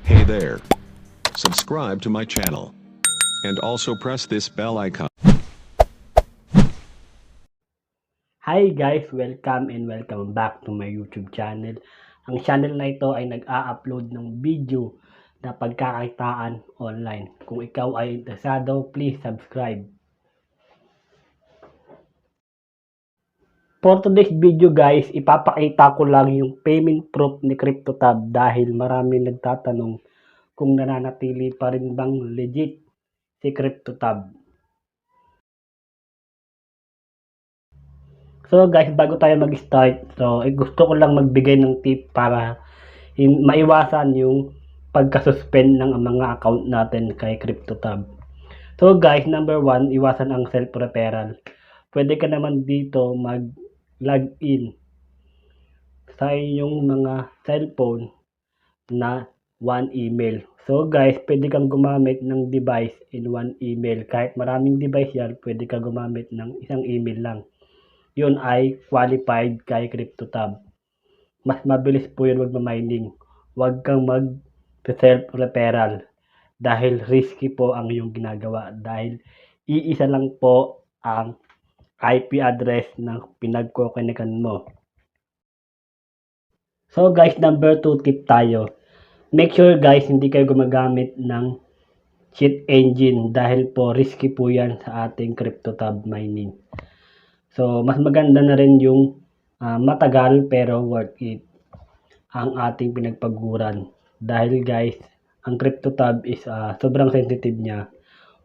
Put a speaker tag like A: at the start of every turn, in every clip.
A: Hey there. Subscribe to my channel. And also press this bell icon.
B: Hi guys! Welcome and welcome back to my YouTube channel. Ang channel na ito ay nag-a-upload ng video na pagkakakitaan online. Kung ikaw ay interesado, please subscribe. For today's video guys, ipapakita ko lang yung payment proof ni Cryptotab dahil maraming nagtatanong kung nananatili pa rin bang legit si Cryptotab. So guys, bago tayo mag-start, gusto ko lang magbigay ng tip para maiwasan yung pagka-suspend ng mga account natin kay Cryptotab. So guys, number 1, iwasan ang self-referral. Pwede ka naman dito mag-login sa inyong mga cellphone na one email. So guys, pwede kang gumamit ng device in one email. Kahit maraming device yan, pwede ka gumamit ng isang email lang. Yun ay qualified kay Cryptotab. Mas mabilis po yun magmamining. Huwag kang mag-self-referral dahil risky po ang iyong ginagawa dahil iisa lang po ang IP address ng pinagkukonikan mo. So guys, number 2 tip tayo. Make sure guys, hindi kayo gumagamit ng cheat engine dahil po risky po yan sa ating Cryptotab mining. So mas maganda na rin yung matagal pero worth it ang ating pinagpaguran. Dahil guys, ang Cryptotab is sobrang sensitive niya.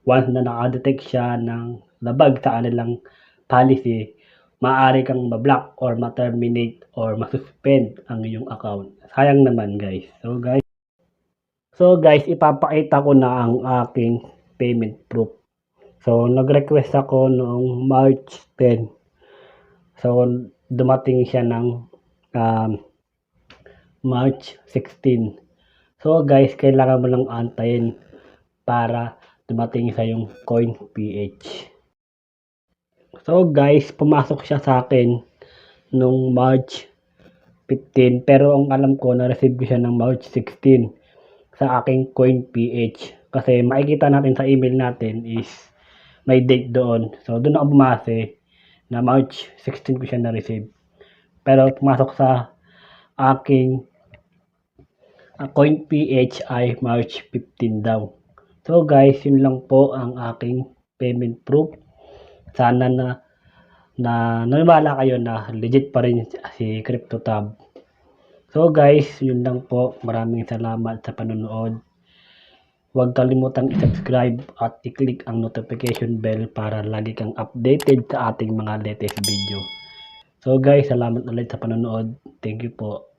B: Once na nakadetect siya ng labag sa kanilang policy, maaari kang ma-block or ma-terminate or ma-suspend ang iyong account. Sayang naman guys. So guys, ipapakita ko na ang aking payment proof. So nag-request ako noong March 10. So dumating siya ng March 16. So guys, kailangan mo lang antayin para dumating sa yung coin.ph. So guys, pumasok siya sa akin nung March 15 pero ang alam ko na-receive ko siya ng March 16 sa aking coin.ph kasi makikita natin sa email natin is may date doon. So doon ako bumase na March 16 ko siya na-receive. Pero pumasok sa aking coin.ph ay March 15 daw. So guys, yun lang po ang aking payment proof. Sana na naniwala kayo na legit pa rin si Cryptotab. So guys, yun lang po. Maraming salamat sa panonood. Huwag kalimutang i-subscribe at i-click ang notification bell para lagi kang updated sa ating mga latest video. So guys, salamat ulit sa panonood. Thank you po.